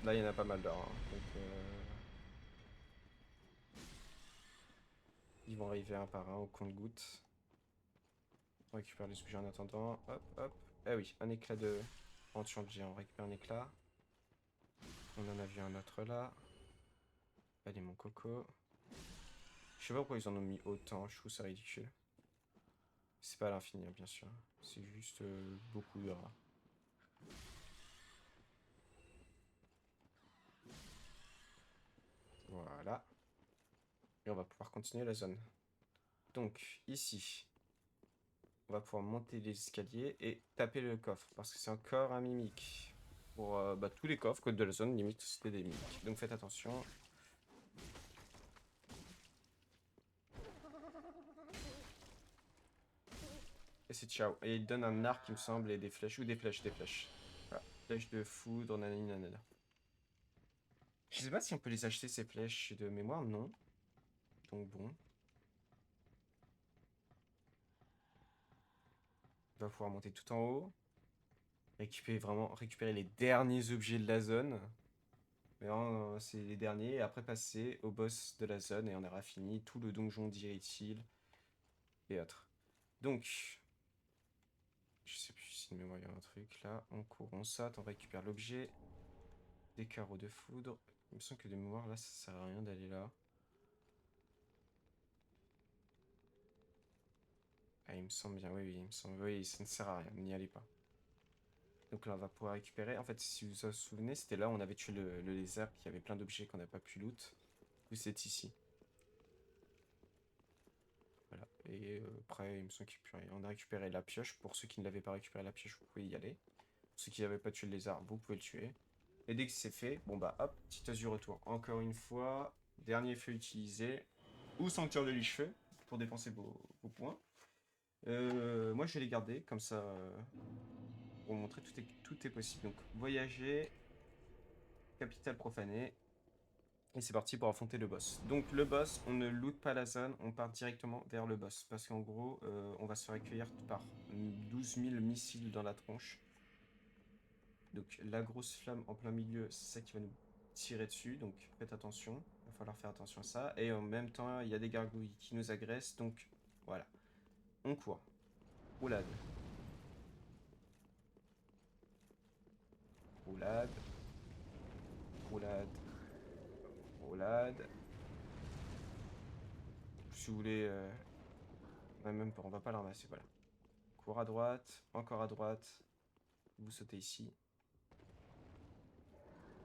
Là, il y en a pas mal d'or. Hein, donc, ils vont arriver un par un au compte-gouttes. On récupère les objets en attendant. Hop, hop. Eh oui, un éclat de anti-objet. On récupère un éclat. On en a vu un autre là. Allez, mon coco. Je sais pas pourquoi ils en ont mis autant. Je trouve ça ridicule. C'est pas à l'infini, hein, bien sûr. C'est juste beaucoup de rats. Voilà. Et on va pouvoir continuer la zone. Donc, ici, on va pouvoir monter les escaliers et taper le coffre. Parce que c'est encore un mimique. Pour bah, tous les coffres de la zone, limite, c'était des mimiques. Donc faites attention. Et c'est ciao. Et il donne un arc, il me semble, et des flèches. Ou des flèches, des flèches. Voilà. Flèche de foudre, nanani nanana. Je sais pas si on peut les acheter ces flèches de mémoire, non. Donc bon. On va pouvoir monter tout en haut. Récupérer les derniers objets de la zone. Mais c'est les derniers. Et après passer au boss de la zone. Et on aura fini tout le donjon d'Irithil et autres. Donc, je sais plus si de mémoire il y a un truc là. On court, on saute, on récupère l'objet. Des carreaux de foudre. Il me semble que de mémoire là, ça sert à rien d'aller là. Ah, il me semble bien, oui, il me semble, oui, ça ne sert à rien, n'y allez pas. Donc là, on va pouvoir récupérer. En fait, si vous vous souvenez, c'était là où on avait tué le lézard, qui avait plein d'objets qu'on n'a pas pu loot. Ou c'est ici. Voilà. Et après, il me semble qu'il n'y a plus rien. On a récupéré la pioche. Pour ceux qui ne l'avaient pas récupéré la pioche, vous pouvez y aller. Pour ceux qui n'avaient pas tué le lézard, vous pouvez le tuer. Et dès que c'est fait, bon bah hop, petite tasse du retour. Encore une fois, dernier feu utilisé. Ou sanctuaire de liche-feu pour dépenser vos points. Moi, je vais les garder, comme ça, pour vous montrer tout est possible. Donc, voyager, capitale profanée, et c'est parti pour affronter le boss. Donc, le boss, on ne loot pas la zone, on part directement vers le boss. Parce qu'en gros, on va se faire accueillir par 12 000 missiles dans la tronche. Donc, la grosse flamme en plein milieu, c'est ça qui va nous tirer dessus. Donc, faites attention, il va falloir faire attention à ça. Et en même temps, il y a des gargouilles qui nous agressent. Donc, voilà. On court. Roulade. Roulade. Roulade. Roulade. Si vous voulez... ouais, même pas, on va pas la ramasser, voilà. Cours à droite, encore à droite. Vous sautez ici.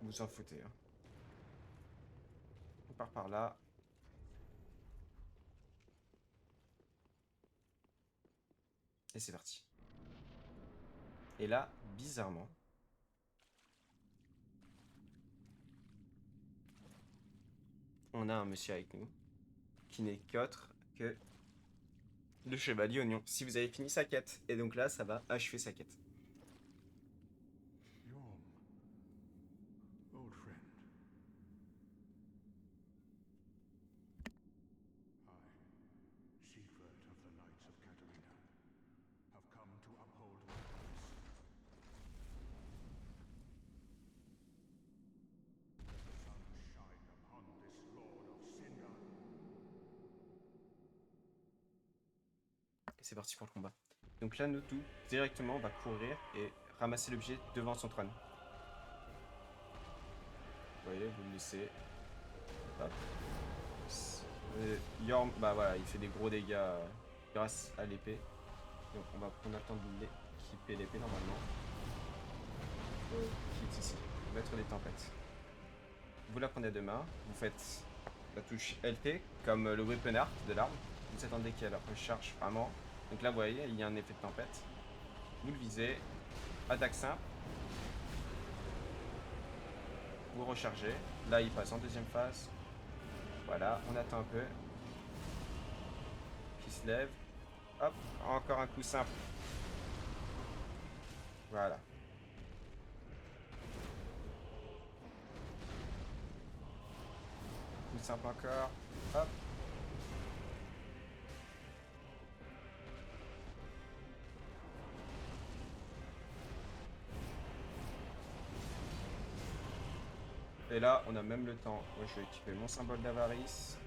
Vous en foutez. Hein. On part par là. Et c'est parti. Et là, bizarrement... on a un monsieur avec nous. Qui n'est qu'autre que... le chevalier oignon. Si vous avez fini sa quête. Et donc là, ça va achever sa quête. Yorm, old friend. I, Siegward of the Knights of Catarina, have come to uphold my promise. Let the sun shine upon this Lord of Cinder. Et c'est parti pour le combat. Donc là, nous tout, directement, on va courir et ramasser l'objet devant son trône. Vous voyez, vous le laissez. Hop. Yorm, bah voilà, il fait des gros dégâts grâce à l'épée. Donc on va prendre le temps de l'équiper l'épée normalement. Qui est ici. Maître des tempêtes. Vous la prenez à deux mains. Vous faites la touche LT comme le weapon art de l'arme. Vous attendez qu'elle recharge vraiment. Donc là vous voyez, il y a un effet de tempête. Vous le visez. Attaque simple. Vous rechargez. Là il passe en deuxième phase. Voilà, on attend un peu. Qui se lève. Hop, encore un coup simple. Voilà. Coup simple encore. Hop. Et là, on a même le temps. Moi, je vais équiper mon symbole d'avarice.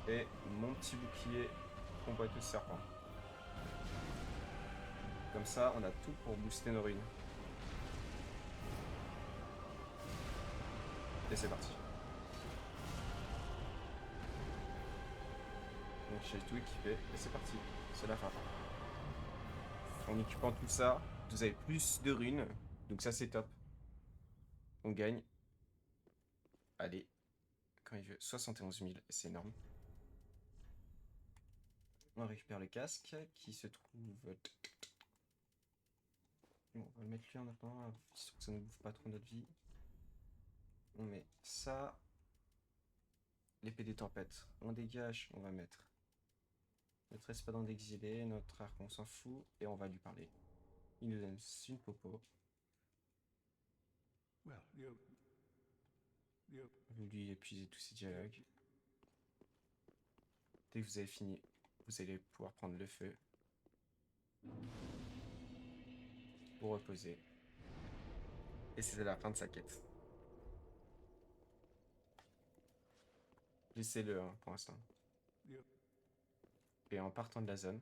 Et mon petit bouclier combat de serpent. Comme ça, on a tout pour booster nos runes. Et c'est parti. Donc j'ai tout équipé et c'est parti. C'est la fin. En équipant tout ça, vous avez plus de runes. Donc ça c'est top. On gagne. Allez. Quand il veut. 71 000. C'est énorme. On récupère le casque qui se trouve... Bon, on va le mettre lui en attendant. Histoire que ça ne bouffe pas trop notre vie. On met ça. L'épée des tempêtes. On dégage. On va mettre notre espadon d'exilé. Notre arc, on s'en fout. Et on va lui parler. Il nous donne une popo. Well, Vous lui épuisez tous ses dialogues. Dès que vous avez fini, vous allez pouvoir prendre le feu. Vous reposer. Et c'est la fin de sa quête. Laissez-le hein, pour l'instant. Et en partant de la zone,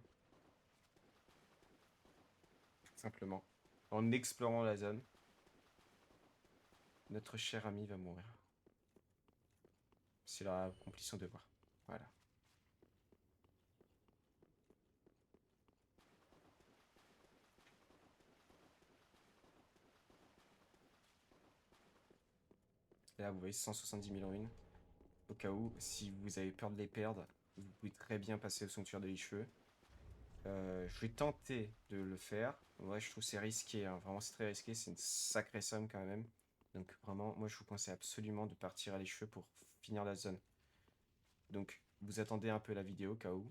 simplement, en explorant la zone, notre cher ami va mourir. S'il a accompli son devoir. Voilà. Et là, vous voyez 170 000 ruines. Au cas où, si vous avez peur de les perdre, vous pouvez très bien passer au sanctuaire de Licheveux. Je vais tenter de le faire. Ouais, je trouve c'est risqué, hein. Vraiment c'est très risqué, c'est une sacrée somme quand même. Donc vraiment, moi je vous conseille absolument de partir à Licheveux pour finir la zone. Donc vous attendez un peu la vidéo au cas où.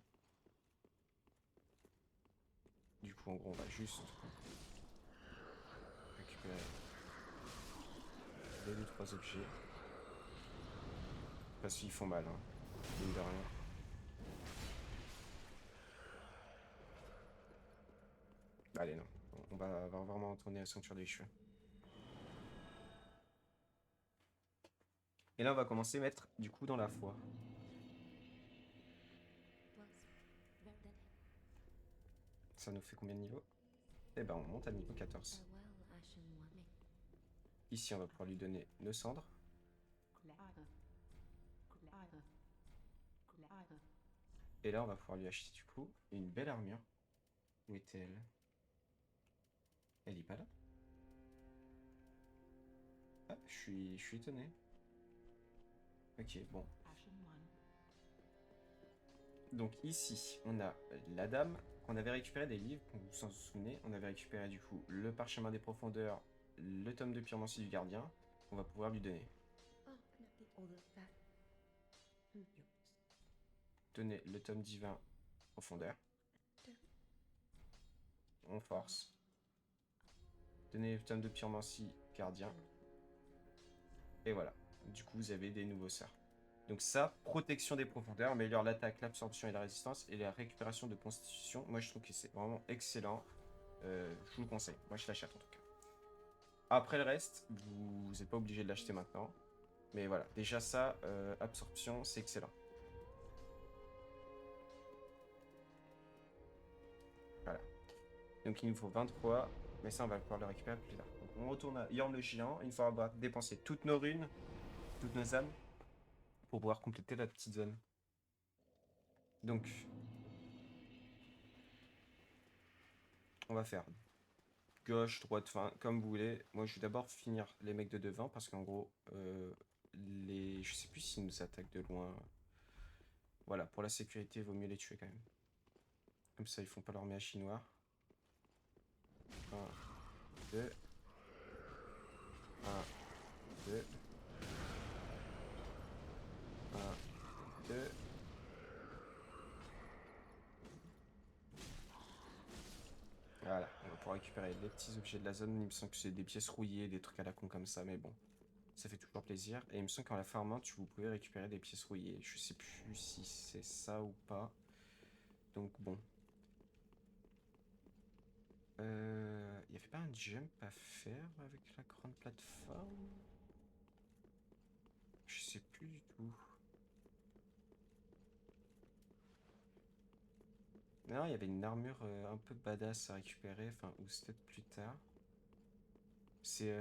Du coup en gros on va juste récupérer les 2-3 objets. Parce qu'ils font mal, hein. Mine de rien. Allez non, on va vraiment tourner à sanctuaire des cheveux. Et là on va commencer à mettre du coup dans la foi. Ça nous fait combien de niveaux? Eh ben on monte à niveau 14. Ici on va pouvoir lui donner nos cendres. Et là on va pouvoir lui acheter du coup une belle armure. Où est-elle? Elle est pas là? Ah, je suis étonné. Ok, bon. Donc ici, on a la dame. On avait récupéré des livres, vous vous en souvenez. On avait récupéré du coup le parchemin des profondeurs, le tome de pyromancie du gardien. On va pouvoir lui donner. Donner le tome divin profondeur. On force. Donner le tome de pyromancie gardien. Et voilà. Du coup, vous avez des nouveaux sorts. Donc ça, protection des profondeurs, améliore l'attaque, l'absorption et la résistance, et la récupération de constitution. Moi, je trouve que c'est vraiment excellent. Je vous le conseille. Moi, je l'achète en tout cas. Après le reste, vous n'êtes pas obligé de l'acheter maintenant. Mais voilà, déjà ça, absorption, c'est excellent. Voilà. Donc il nous faut 23, mais ça, on va pouvoir le récupérer plus tard. Donc on retourne à Yorn le géant, une fois avoir dépensé toutes nos runes, toutes nos âmes, pour pouvoir compléter la petite zone. Donc, on va faire gauche, droite, fin, comme vous voulez. Moi, je vais d'abord finir les mecs de devant, parce qu'en gros, je sais plus s'ils nous attaquent de loin. Voilà, pour la sécurité, il vaut mieux les tuer quand même. Comme ça, ils font pas leur méa chinois. 1, 2. 1, 2. 1, 2. Voilà, on va pouvoir récupérer les petits objets de la zone. Il me semble que c'est des pièces rouillées, des trucs à la con comme ça, mais bon, ça fait toujours plaisir. Et il me semble qu'en la farmant, vous pouvez récupérer des pièces rouillées. Je sais plus si c'est ça ou pas. Donc bon. Il n'y avait pas un jump à faire avec la grande plateforme? Je sais plus du tout. Non, il y avait une armure un peu badass à récupérer, enfin, ou c'était plus tard. C'est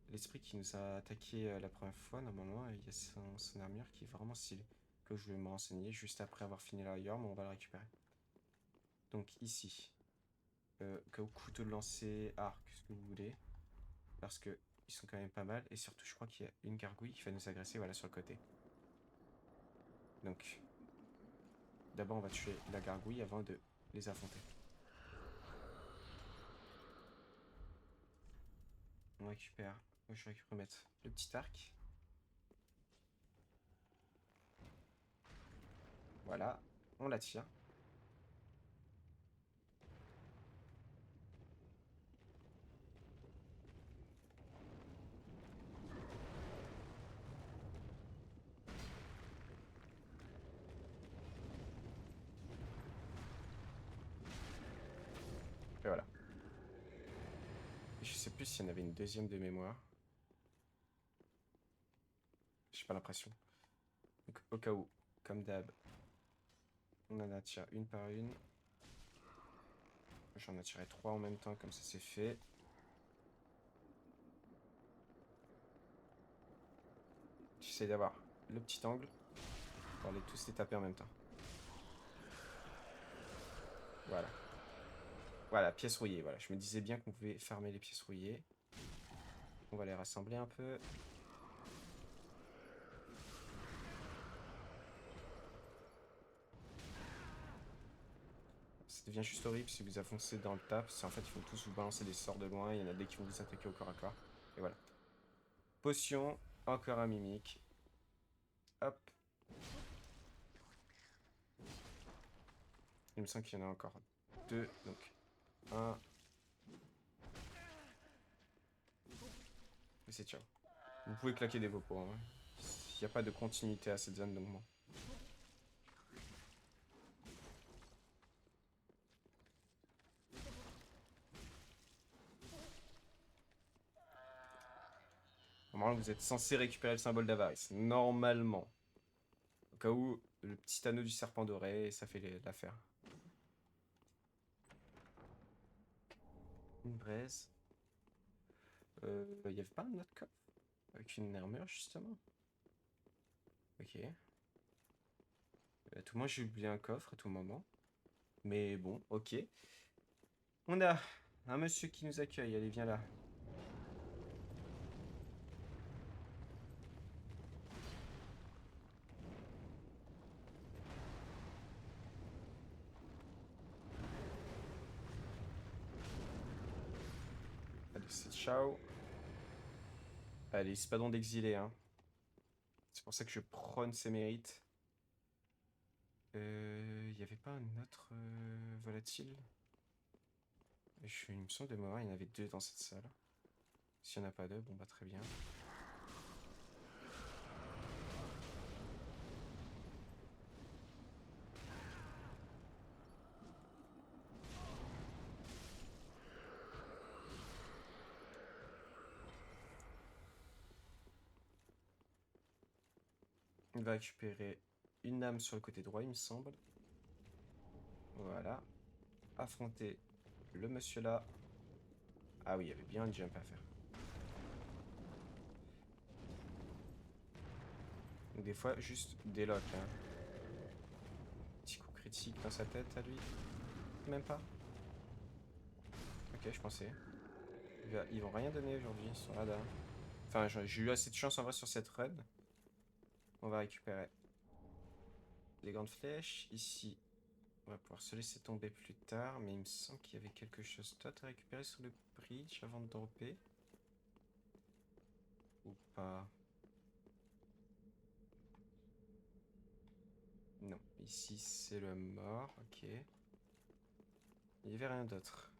l'esprit qui nous a attaqué la première fois, normalement, et il y a son armure qui est vraiment stylée. Que je vais me renseigner juste après avoir fini la Yorm, on va la récupérer. Donc ici, couteau de lancer, arc, ce que vous voulez. Parce que ils sont quand même pas mal, et surtout je crois qu'il y a une gargouille qui va nous agresser, voilà, sur le côté. Donc, d'abord on va tuer la gargouille avant de les affronter. On récupère, moi je vais remettre le petit arc. Voilà, on la tire. plus, il y en avait une deuxième de mémoire. J'ai pas l'impression. Donc, au cas où, comme d'hab, on en attire une par une. J'en attirerai 3 en même temps, comme ça c'est fait. J'essaie d'avoir le petit angle pour les tous les taper en même temps. Voilà. Voilà, pièces rouillées. Voilà, je me disais bien qu'on pouvait farmer les pièces rouillées. On va les rassembler un peu. Ça devient juste horrible si vous avancez dans le tas, parce qu'en fait ils vont tous vous balancer des sorts de loin, il y en a des qui vont vous attaquer au corps à corps. Et voilà. Potion, encore un mimique. Hop. Il me semble qu'il y en a encore 2, donc 1. Et c'est ciao. Vous pouvez claquer des popos, hein. Il n'y a pas de continuité à cette zone, donc bon. Normalement, vous êtes censé récupérer le symbole d'avarice. Normalement. Au cas où, le petit anneau du serpent doré, ça fait l'affaire. Une braise. Il y avait pas un autre coffre avec une armure, justement? Ok. À tout moment, j'ai oublié un coffre à tout moment. Mais bon, ok. On a un monsieur qui nous accueille. Allez, viens là. Allez, c'est ciao. Allez, c'est pas don d'exilé, hein. C'est pour ça que je prône ses mérites. Il y avait pas un autre volatile? Il me semble de mémoire, il y en avait 2 dans cette salle. S'il n'y en a pas 2, bon bah très bien. On va récupérer une âme sur le côté droit, il me semble. Voilà. Affronter le monsieur là. Ah oui, il y avait bien un jump à faire. Donc des fois, juste des locks. Hein. Petit coup critique dans sa tête à lui. Même pas. Ok, je pensais. Ils vont rien donner aujourd'hui, ils sont radars. Enfin, j'ai eu assez de chance en vrai sur cette run. On va récupérer les grandes flèches. Ici, on va pouvoir se laisser tomber plus tard. Mais il me semble qu'il y avait quelque chose d'autre à récupérer sur le bridge avant de dropper. Ou pas. Non, ici c'est le mort, ok. Il y avait rien d'autre.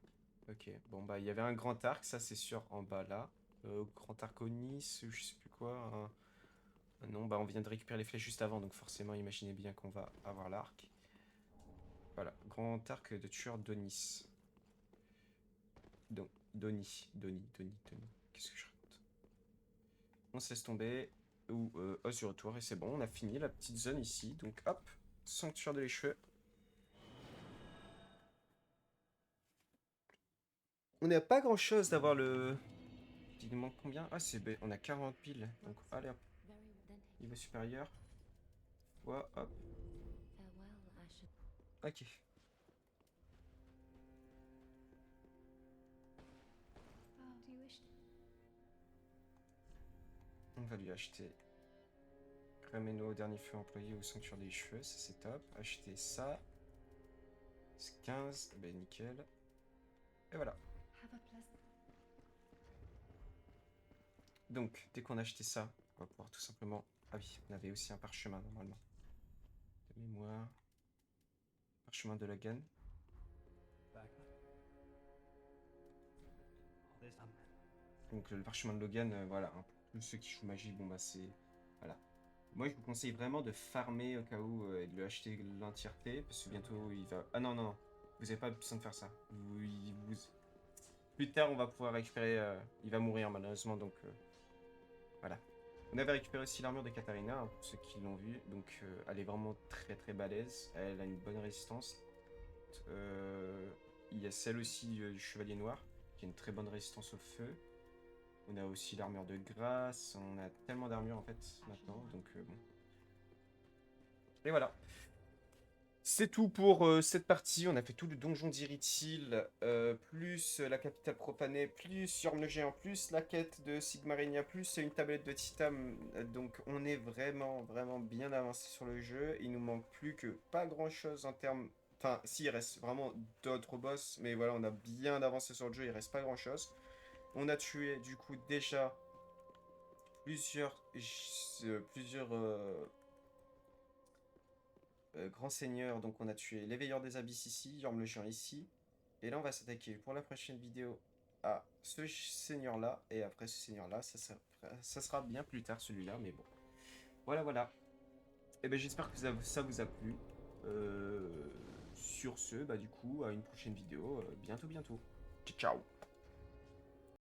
Ok, bon bah il y avait un grand arc, ça c'est sûr, en bas là. Grand arc au Nice, ou je sais plus quoi. Non, bah on vient de récupérer les flèches juste avant, donc forcément imaginez bien qu'on va avoir l'arc. Voilà, grand arc de tueur d'Onis. Donc, Doni. Qu'est-ce que je raconte? On se laisse tomber. Ou os du retour, et c'est bon, on a fini la petite zone ici. Donc hop, sanctuaire de l'écheux. On n'a pas grand chose d'avoir le. Il nous manque combien? Ah, on a 40 piles. Donc, allez hop. Niveau supérieur. Ouais, hop. Ok. On va lui acheter. Ramène-nous au dernier feu employé au sanctuaire des cheveux. Ça, c'est top. Acheter ça. C'est 15. Ben, nickel. Et voilà. Donc, dès qu'on a acheté ça, on va pouvoir tout simplement. Ah oui, on avait aussi un parchemin normalement. De mémoire. Parchemin de Logan. Donc le parchemin de Logan, voilà, hein, pour tous ceux qui jouent magie, bon bah c'est... Voilà. Moi je vous conseille vraiment de farmer au cas où et de le acheter l'entièreté, parce que bientôt il va... Ah non, non, non, vous n'avez pas besoin de faire ça. plus tard, on va pouvoir récupérer... il va mourir, malheureusement, donc... voilà. On avait récupéré aussi l'armure de Katarina, hein, pour ceux qui l'ont vu. Donc, elle est vraiment très très balèze. Elle a une bonne résistance. Il y a celle aussi du Chevalier Noir, qui a une très bonne résistance au feu. On a aussi l'armure de grâce. On a tellement d'armure, en fait, maintenant. Donc, bon. Et voilà. C'est tout pour cette partie. On a fait tout le donjon d'Irytil, plus la capitale profanée, plus Yorm le géant, plus la quête de Sigmarindia, plus une tablette de Titam. Donc on est vraiment, vraiment bien avancé sur le jeu. Il nous manque plus que pas grand chose en termes... Enfin, si, il reste vraiment d'autres boss, mais voilà, on a bien avancé sur le jeu, il reste pas grand chose. On a tué du coup déjà plusieurs... grand seigneur, donc on a tué l'éveilleur des abysses ici, Yorm le géant ici. Et là on va s'attaquer pour la prochaine vidéo à ce seigneur là. Et après ce seigneur là, ça sera bien plus tard celui-là, mais bon. Voilà, voilà. Et ben j'espère que ça vous a plu. Sur ce, bah du coup, à une prochaine vidéo, bientôt, bientôt. Ciao, ciao.